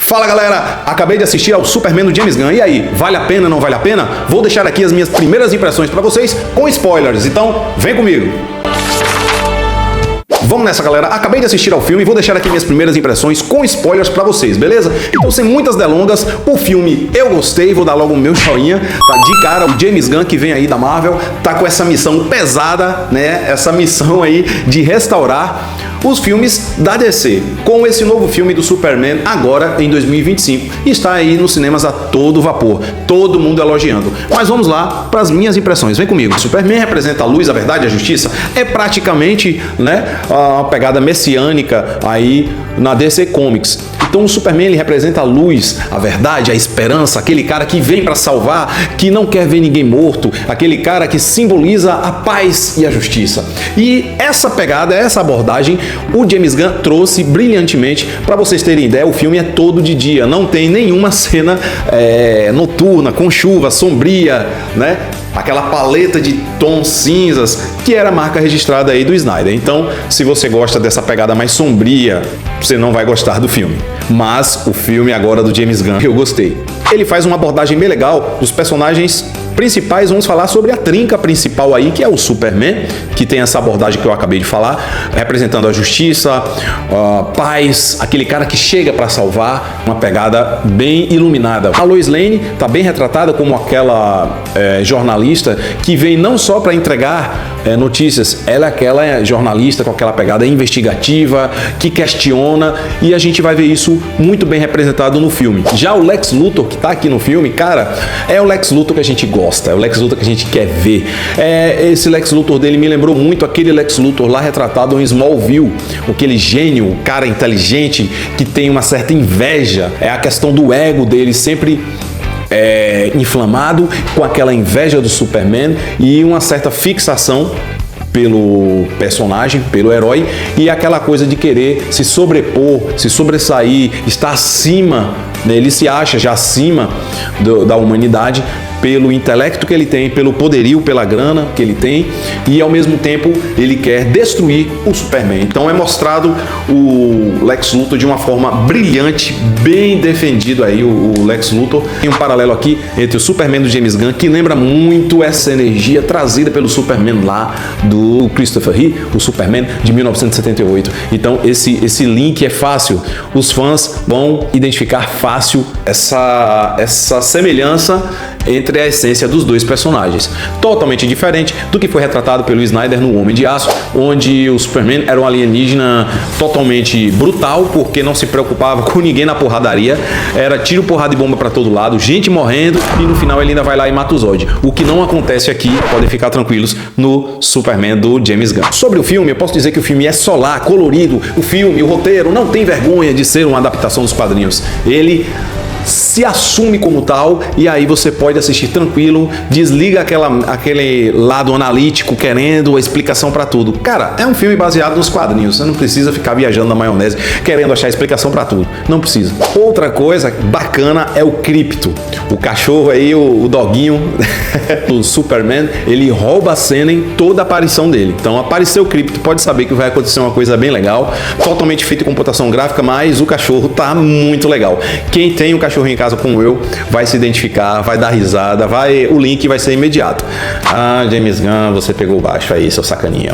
Fala galera, acabei de assistir ao Superman do James Gunn, e aí, vale a pena ou não vale a pena? Vou deixar aqui as minhas primeiras impressões pra vocês com spoilers, então vem comigo! Vamos nessa galera, acabei de assistir ao filme e vou deixar aqui minhas primeiras impressões com spoilers pra vocês, beleza? Então sem muitas delongas, o filme eu gostei, vou dar logo o meu joinha, tá de cara, o James Gunn que vem aí da Marvel, tá com essa missão pesada, né? Essa missão aí de restaurar os filmes da DC, com esse novo filme do Superman agora em 2025, está aí nos cinemas a todo vapor, todo mundo elogiando. Mas vamos lá para as minhas impressões, vem comigo. Superman representa a luz, a verdade e a justiça, é praticamente, né, uma pegada messiânica aí na DC Comics. Então o Superman ele representa a luz, a verdade, a esperança, aquele cara que vem para salvar, que não quer ver ninguém morto, aquele cara que simboliza a paz e a justiça. E essa pegada, essa abordagem, o James Gunn trouxe brilhantemente. Para vocês terem ideia, o filme é todo de dia, não tem nenhuma cena noturna, com chuva, sombria, né? Aquela paleta de tons cinzas que era a marca registrada aí do Snyder. Então, se você gosta dessa pegada mais sombria, você não vai gostar do filme. Mas o filme agora do James Gunn, eu gostei. Ele faz uma abordagem bem legal dos personagens principais. Vamos falar sobre a trinca principal aí, que é o Superman, que tem essa abordagem que eu acabei de falar, representando a justiça, a paz, aquele cara que chega para salvar, uma pegada bem iluminada. A Lois Lane está bem retratada como aquela jornalista que vem não só para entregar notícias, ela é aquela jornalista com aquela pegada investigativa, que questiona, e a gente vai ver isso muito bem representado no filme. Já o Lex Luthor, que está aqui no filme, cara, é o Lex Luthor que a gente gosta, é o Lex Luthor que a gente quer ver. Esse Lex Luthor dele me lembrou muito aquele Lex Luthor lá retratado em Smallville, aquele gênio, o cara inteligente que tem uma certa inveja, é a questão do ego dele sempre inflamado, com aquela inveja do Superman e uma certa fixação pelo personagem, pelo herói, e aquela coisa de querer se sobrepor, se sobressair, estar acima, né? Ele se acha já acima da humanidade pelo intelecto que ele tem, pelo poderio, pela grana que ele tem, e ao mesmo tempo ele quer destruir o Superman. Então é mostrado o Lex Luthor de uma forma brilhante, bem defendido aí o Lex Luthor. Tem um paralelo aqui entre o Superman do James Gunn, que lembra muito essa energia trazida pelo Superman lá do Christopher Reeve, o Superman de 1978. Então esse link é fácil, os fãs vão identificar fácil essa semelhança entre a essência dos dois personagens. Totalmente diferente do que foi retratado pelo Snyder no Homem de Aço, onde o Superman era um alienígena totalmente brutal, porque não se preocupava com ninguém na porradaria, era tiro, porrada e bomba para todo lado, gente morrendo, e no final ele ainda vai lá e mata o Zod. O que não acontece aqui, podem ficar tranquilos, no Superman do James Gunn. Sobre o filme, eu posso dizer que o filme é solar, colorido, o roteiro não tem vergonha de ser uma adaptação dos quadrinhos. Ele se assume como tal, e aí você pode assistir tranquilo, desliga aquele lado analítico querendo a explicação para tudo. Cara, é um filme baseado nos quadrinhos, você não precisa ficar viajando na maionese querendo achar explicação para tudo, não precisa. Outra coisa bacana é o Krypto, o cachorro aí, o doguinho do Superman, ele rouba a cena em toda a aparição dele. Então apareceu o Krypto, pode saber que vai acontecer uma coisa bem legal, totalmente feito em computação gráfica, mas o cachorro tá muito legal. Quem tem um cachorro em casa como eu, vai se identificar, vai dar risada, o link vai ser imediato. Ah, James Gunn, você pegou baixo aí, seu sacaninha.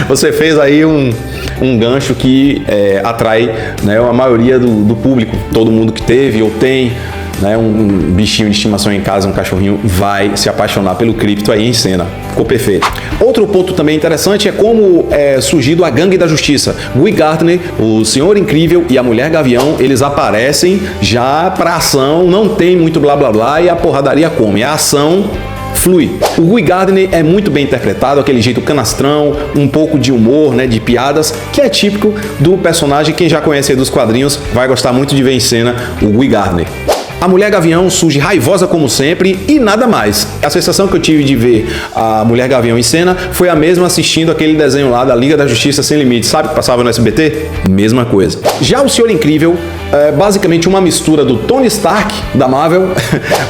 Você fez aí um gancho que atrai, né, a maioria do público, todo mundo que teve ou tem, né, um bichinho de estimação em casa, um cachorrinho, vai se apaixonar pelo Krypto aí em cena. Ficou perfeito. Outro ponto também interessante é como é surgido a Gangue da Justiça. Guy Gardner, o Senhor Incrível e a Mulher Gavião, eles aparecem já pra ação, não tem muito blá blá blá e a porradaria come. A ação flui. O Guy Gardner é muito bem interpretado, aquele jeito canastrão, um pouco de humor, né, de piadas, que é típico do personagem. Quem já conhece aí dos quadrinhos vai gostar muito de ver em cena o Guy Gardner. A Mulher Gavião surge raivosa como sempre e nada mais. A sensação que eu tive de ver a Mulher Gavião em cena foi a mesma assistindo aquele desenho lá da Liga da Justiça Sem Limites, sabe? Que passava no SBT? Mesma coisa. Já o Senhor Incrível é basicamente uma mistura do Tony Stark, da Marvel,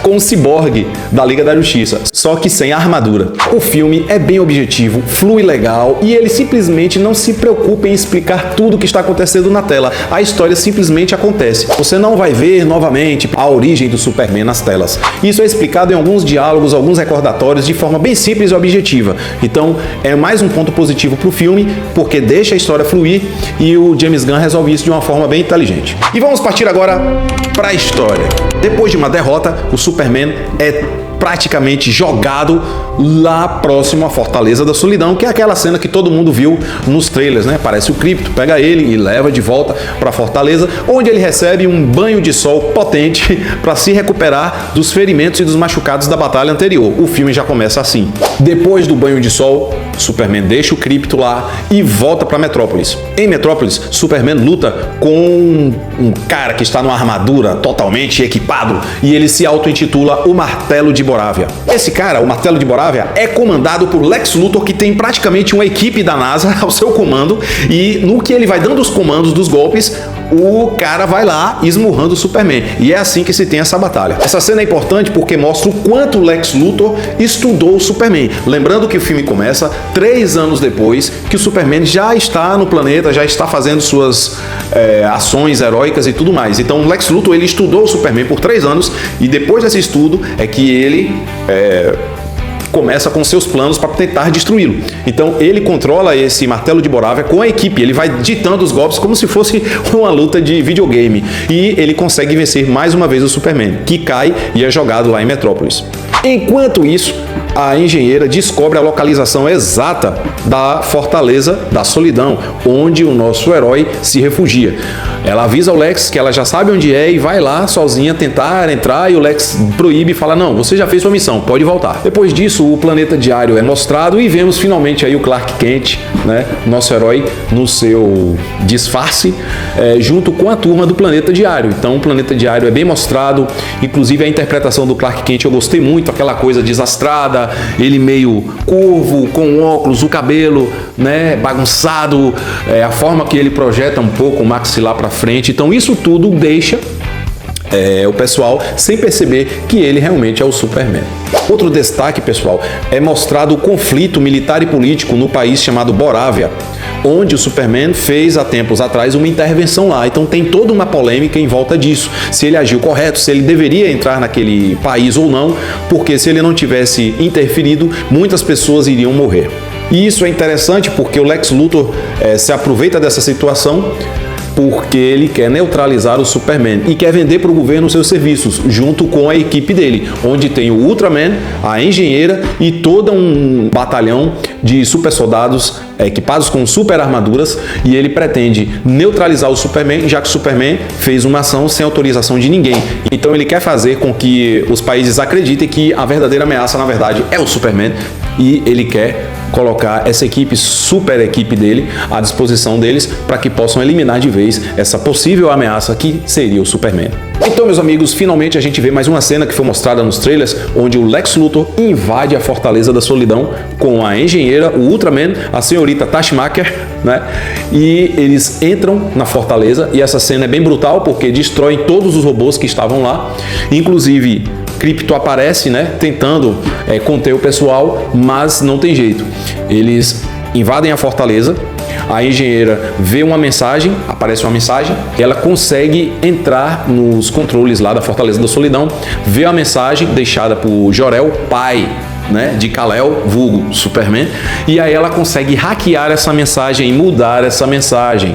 com o Cyborg, da Liga da Justiça, só que sem a armadura. O filme é bem objetivo, flui legal e ele simplesmente não se preocupa em explicar tudo o que está acontecendo na tela. A história simplesmente acontece. Você não vai ver novamente a origem do Superman nas telas. Isso é explicado em alguns diálogos, alguns recordatórios, de forma bem simples e objetiva. Então, é mais um ponto positivo para o filme, porque deixa a história fluir e o James Gunn resolve isso de uma forma bem inteligente. E vamos partir agora para a história. Depois de uma derrota, o Superman é praticamente jogado lá próximo à Fortaleza da Solidão, que é aquela cena que todo mundo viu nos trailers, né? Parece o Krypto, pega ele e leva de volta para a Fortaleza, onde ele recebe um banho de sol potente para se recuperar dos ferimentos e dos machucados da batalha anterior. O filme já começa assim. Depois do banho de sol, Superman deixa o Krypto lá e volta para Metrópolis. Em Metrópolis, Superman luta com um cara que está numa armadura totalmente equipado e ele se auto-intitula o Martelo de Borávia. Esse cara, o Martelo de Borávia, é comandado por Lex Luthor, que tem praticamente uma equipe da NASA ao seu comando, e no que ele vai dando os comandos dos golpes, o cara vai lá esmurrando o Superman. E é assim que se tem essa batalha. Essa cena é importante porque mostra o quanto o Lex Luthor estudou o Superman. Lembrando que o filme começa 3 anos depois que o Superman já está no planeta, já está fazendo suas ações heróicas e tudo mais. Então o Lex Luthor, ele estudou o Superman por 3 anos e depois desse estudo é que ele começa com seus planos para tentar destruí-lo. Então ele controla esse Martelo de Borávia com a equipe, ele vai ditando os golpes como se fosse uma luta de videogame e ele consegue vencer mais uma vez o Superman, que cai e é jogado lá em Metrópolis. Enquanto isso, a engenheira descobre a localização exata da Fortaleza da Solidão, onde o nosso herói se refugia. Ela avisa o Lex que ela já sabe onde é e vai lá sozinha tentar entrar, e o Lex proíbe e fala: não, você já fez sua missão, pode voltar. Depois disso, o planeta diário é mostrado e vemos finalmente aí o Clark Kent, né, nosso herói, no seu disfarce, junto com a turma do planeta diário. Então o planeta diário é bem mostrado, inclusive a interpretação do Clark Kent eu gostei muito, aquela coisa desastrada, ele meio curvo, com óculos, o cabelo, né, bagunçado, a forma que ele projeta um pouco o maxilar para frente. Então isso tudo deixa o pessoal sem perceber que ele realmente é o Superman. Outro destaque, pessoal, é mostrado o conflito militar e político no país chamado Borávia, onde o Superman fez há tempos atrás uma intervenção lá. Então tem toda uma polêmica em volta disso, se ele agiu correto, se ele deveria entrar naquele país ou não, porque se ele não tivesse interferido, muitas pessoas iriam morrer. E isso é interessante porque o Lex Luthor se aproveita dessa situação porque ele quer neutralizar o Superman e quer vender para o governo seus serviços, junto com a equipe dele, onde tem o Ultraman, a engenheira e todo um batalhão de super soldados equipados com super armaduras, e ele pretende neutralizar o Superman, já que o Superman fez uma ação sem autorização de ninguém. Então ele quer fazer com que os países acreditem que a verdadeira ameaça, na verdade, é o Superman, e ele quer colocar essa equipe, super equipe dele, à disposição deles para que possam eliminar de vez essa possível ameaça que seria o Superman. Então, meus amigos, finalmente a gente vê mais uma cena que foi mostrada nos trailers, onde o Lex Luthor invade a Fortaleza da Solidão com a engenheira, o Ultraman, a senhorita Tashmaker, né? E eles entram na Fortaleza e essa cena é bem brutal porque destroem todos os robôs que estavam lá, inclusive Krypto aparece, né, tentando conter o pessoal, mas não tem jeito. Eles invadem a fortaleza, a engenheira vê uma mensagem, aparece uma mensagem, ela consegue entrar nos controles lá da Fortaleza da Solidão, vê a mensagem deixada por Jor-El, pai, né, de Kal-El, vulgo Superman, e aí ela consegue hackear essa mensagem e mudar essa mensagem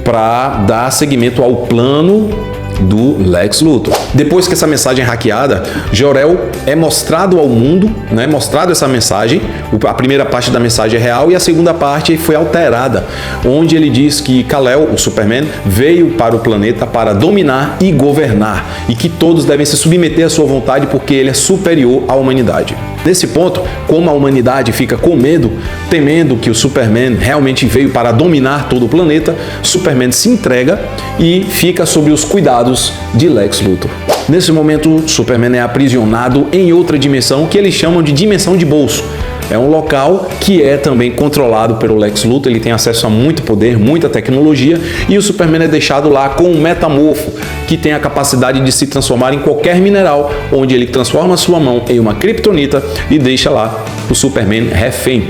para dar seguimento ao plano do Lex Luthor. Depois que essa mensagem é hackeada, Jor-El é mostrado ao mundo, né? Mostrado essa mensagem. A primeira parte da mensagem é real e a segunda parte foi alterada, onde ele diz que Kal-El, o Superman, veio para o planeta para dominar e governar e que todos devem se submeter à sua vontade porque ele é superior à humanidade. Nesse ponto, como a humanidade fica com medo, temendo que o Superman realmente veio para dominar todo o planeta, Superman se entrega e fica sob os cuidados de Lex Luthor. Nesse momento, Superman é aprisionado em outra dimensão que eles chamam de dimensão de bolso. É um local que é também controlado pelo Lex Luthor, ele tem acesso a muito poder, muita tecnologia, e o Superman é deixado lá com um metamorfo, que tem a capacidade de se transformar em qualquer mineral, onde ele transforma sua mão em uma kryptonita e deixa lá o Superman refém.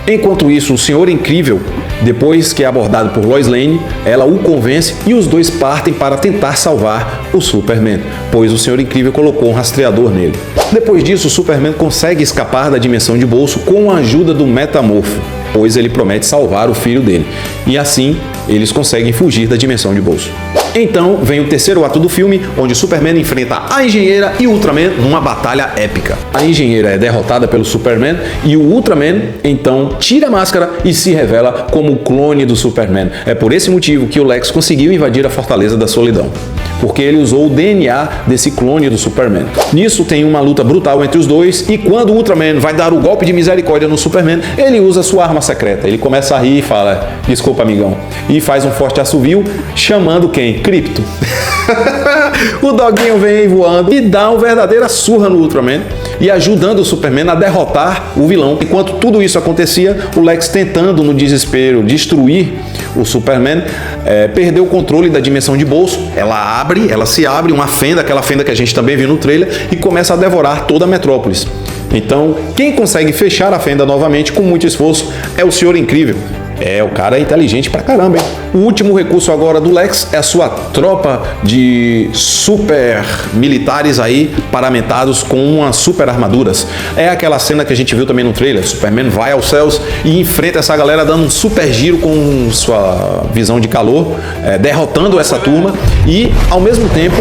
Enquanto isso, o Senhor Incrível, depois que é abordado por Lois Lane, ela o convence e os dois partem para tentar salvar o Superman, pois o Senhor Incrível colocou um rastreador nele. Depois disso, o Superman consegue escapar da dimensão de bolso com a ajuda do metamorfo, pois ele promete salvar o filho dele. E assim, eles conseguem fugir da dimensão de bolso. Então, vem o terceiro ato do filme, onde o Superman enfrenta a Engenheira e o Ultraman numa batalha épica. A Engenheira é derrotada pelo Superman e o Ultraman, então, tira a máscara e se revela como o clone do Superman. É por esse motivo que o Lex conseguiu invadir a Fortaleza da Solidão, porque ele usou o DNA desse clone do Superman. Nisso tem uma luta brutal entre os dois, e quando o Ultraman vai dar o golpe de misericórdia no Superman, ele usa sua arma secreta. Ele começa a rir e fala, desculpa amigão, e faz um forte assovio, chamando quem? Krypto. O doguinho vem voando e dá uma verdadeira surra no Ultraman, e ajudando o Superman a derrotar o vilão. Enquanto tudo isso acontecia, o Lex, tentando no desespero destruir o Superman, perdeu o controle da dimensão de bolso. Ela se abre uma fenda, aquela fenda que a gente também viu no trailer, e começa a devorar toda a Metrópolis. Então, quem consegue fechar a fenda novamente com muito esforço é o Senhor Incrível. O cara é inteligente pra caramba, hein? O último recurso agora do Lex é a sua tropa de super militares aí, paramentados com umas super armaduras. É aquela cena que a gente viu também no trailer. Superman vai aos céus e enfrenta essa galera dando um super giro com sua visão de calor, derrotando essa turma, e ao mesmo tempo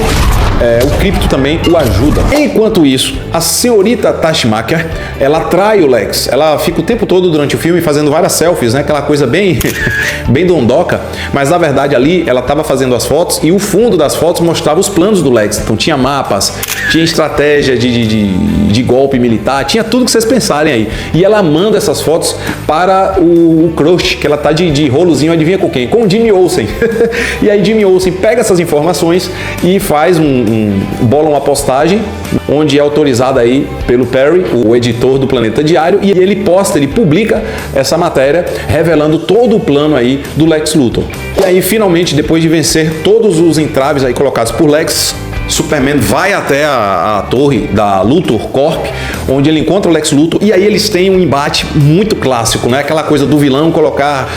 o Krypto também o ajuda. Enquanto isso, a senhorita Tashmaker, ela atrai o Lex. Ela fica o tempo todo durante o filme fazendo várias selfies, né? Aquela coisa bem dondoca, mas na verdade ali ela estava fazendo as fotos, e o fundo das fotos mostrava os planos do Lex. Então tinha mapas, tinha estratégia de golpe militar, tinha tudo que vocês pensarem aí. E ela manda essas fotos para o crush, que ela tá de rolozinho, adivinha com quem? Com o Jimmy Olsen. E aí Jimmy Olsen pega essas informações e faz bola uma postagem, onde é autorizada aí pelo Perry, o editor do Planeta Diário, e ele publica essa matéria, revelando todo o plano aí do Lex Luthor. E aí, finalmente, depois de vencer todos os entraves aí colocados por Lex, Superman vai até a torre da Luthor Corp, onde ele encontra o Lex Luthor, e aí eles têm um embate muito clássico, né? Aquela coisa do vilão colocar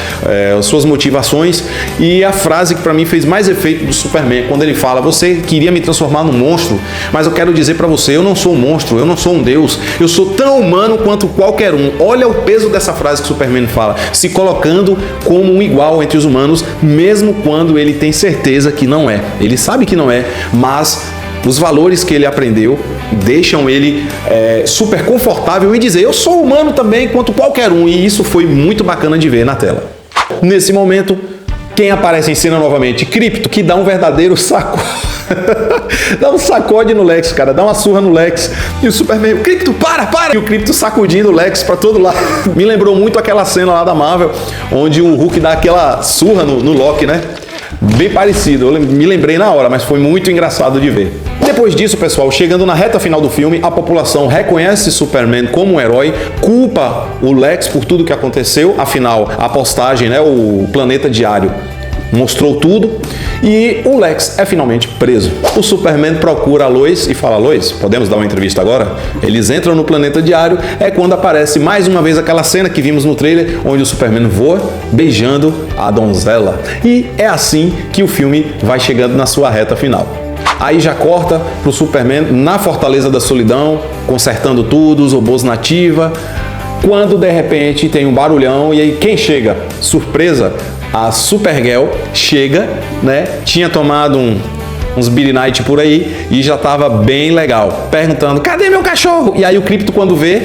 suas motivações, e a frase que pra mim fez mais efeito do Superman, quando ele fala, você queria me transformar num monstro, mas eu quero dizer pra você, eu não sou um monstro, eu não sou um deus, eu sou tão humano quanto qualquer um. Olha o peso dessa frase que o Superman fala, se colocando como um igual entre os humanos, mesmo quando ele tem certeza que não é. Ele sabe que não é, mas os valores que ele aprendeu deixam ele super confortável em dizer, eu sou humano também quanto qualquer um, e isso foi muito bacana de ver na tela. Nesse momento, quem aparece em cena novamente? Krypto, que dá um verdadeiro sacode. Dá um sacode no Lex, cara, dá uma surra no Lex, e o Superman, Krypto, para! E o Krypto sacudindo o Lex pra todo lado. Me lembrou muito aquela cena lá da Marvel, onde o Hulk dá aquela surra no Loki, né? Bem parecido, eu me lembrei na hora, mas foi muito engraçado de ver. Depois disso, pessoal, chegando na reta final do filme, a população reconhece Superman como um herói, culpa o Lex por tudo que aconteceu, afinal, a postagem, né, o Planeta Diário mostrou tudo, e o Lex é finalmente preso. O Superman procura a Lois e fala, Lois, podemos dar uma entrevista agora? Eles entram no Planeta Diário, é quando aparece mais uma vez aquela cena que vimos no trailer, onde o Superman voa beijando a donzela. E é assim que o filme vai chegando na sua reta final. Aí já corta pro Superman na Fortaleza da Solidão, consertando tudo, os robôs na ativa, quando de repente tem um barulhão, e aí quem chega? Surpresa! A Supergirl chega, né? Tinha tomado uns Beat Night por aí e já tava bem legal, perguntando, cadê meu cachorro? E aí o Krypto, quando vê,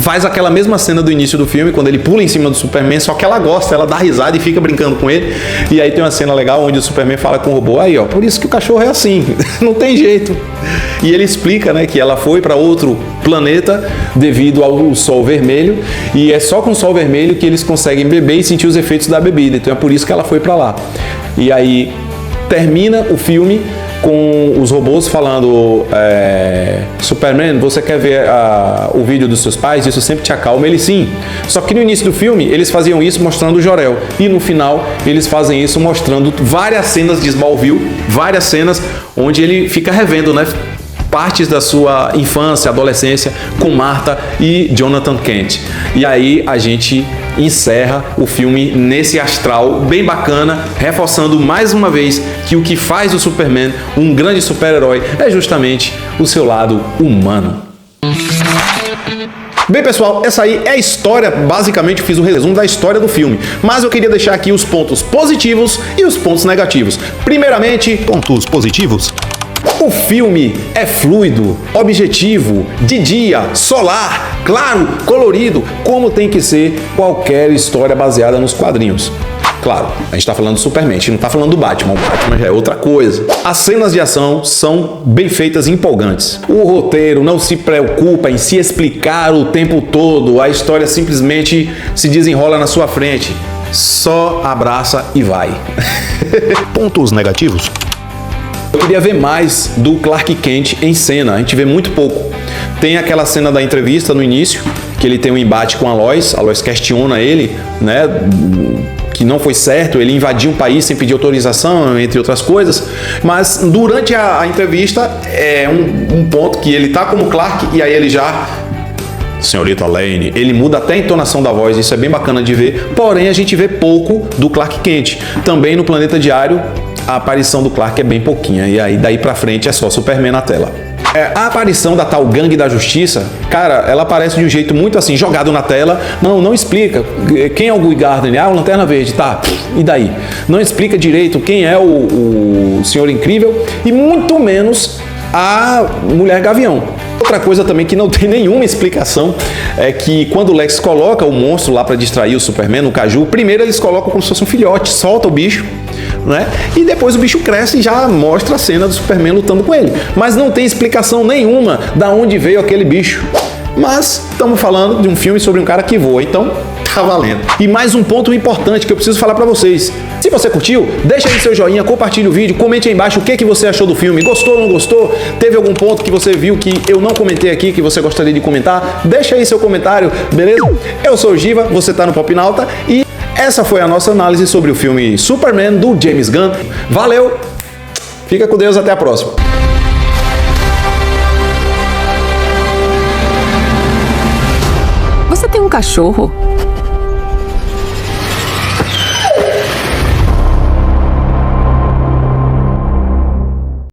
faz aquela mesma cena do início do filme, quando ele pula em cima do Superman, só que ela gosta, ela dá risada e fica brincando com ele. E aí tem uma cena legal onde o Superman fala com o robô, aí ó, por isso que o cachorro é assim, não tem jeito. E ele explica, né, que ela foi para outro planeta devido ao sol vermelho, e é só com o sol vermelho que eles conseguem beber e sentir os efeitos da bebida, então é por isso que ela foi para lá. E aí termina o filme com os robôs falando Superman, você quer ver o vídeo dos seus pais? Isso sempre te acalma. Ele sim. Só que no início do filme eles faziam isso mostrando o Jor-El e no final eles fazem isso mostrando várias cenas de Smallville, várias cenas onde ele fica revendo, né, partes da sua infância, adolescência com Martha e Jonathan Kent. E aí a gente encerra o filme nesse astral bem bacana, reforçando mais uma vez que o que faz o Superman um grande super-herói é justamente o seu lado humano. Bem, pessoal, essa aí é a história, basicamente eu fiz um resumo da história do filme, mas eu queria deixar aqui os pontos positivos e os pontos negativos. Primeiramente, pontos positivos. O filme é fluido, objetivo, de dia, solar, claro, colorido, como tem que ser qualquer história baseada nos quadrinhos. Claro, a gente tá falando do Superman, a gente não tá falando do Batman, o Batman já é outra coisa. As cenas de ação são bem feitas e empolgantes. O roteiro não se preocupa em se explicar o tempo todo, a história simplesmente se desenrola na sua frente. Só abraça e vai. Pontos negativos. Eu queria ver mais do Clark Kent em cena, a gente vê muito pouco. Tem aquela cena da entrevista no início, que ele tem um embate com a Lois questiona ele, né, que não foi certo, ele invadiu um país sem pedir autorização, entre outras coisas, mas durante a entrevista é um ponto que ele tá como Clark e aí ele já... Senhorita Lane, ele muda até a entonação da voz, isso é bem bacana de ver, porém a gente vê pouco do Clark Kent. Também no Planeta Diário, a aparição do Clark é bem pouquinha, e aí daí pra frente é só Superman na tela. A aparição da tal Gangue da Justiça, cara, ela aparece de um jeito muito assim, jogado na tela, não explica quem é o Guy Gardner, o Lanterna Verde, tá, e daí? Não explica direito quem é o Senhor Incrível e muito menos a Mulher Gavião. Outra coisa também que não tem nenhuma explicação é que quando o Lex coloca o monstro lá para distrair o Superman no caju, primeiro eles colocam como se fosse um filhote, solta o bicho, né? E depois o bicho cresce e já mostra a cena do Superman lutando com ele. Mas não tem explicação nenhuma da onde veio aquele bicho. Mas estamos falando de um filme sobre um cara que voa, então tá valendo. E mais um ponto importante que eu preciso falar pra vocês. Se você curtiu, deixa aí seu joinha, compartilhe o vídeo, comente aí embaixo o que você achou do filme. Gostou ou não gostou? Teve algum ponto que você viu que eu não comentei aqui, que você gostaria de comentar? Deixa aí seu comentário, beleza? Eu sou o Giva, você tá no Popnauta e essa foi a nossa análise sobre o filme Superman do James Gunn. Valeu, fica com Deus, até a próxima. Você tem um cachorro?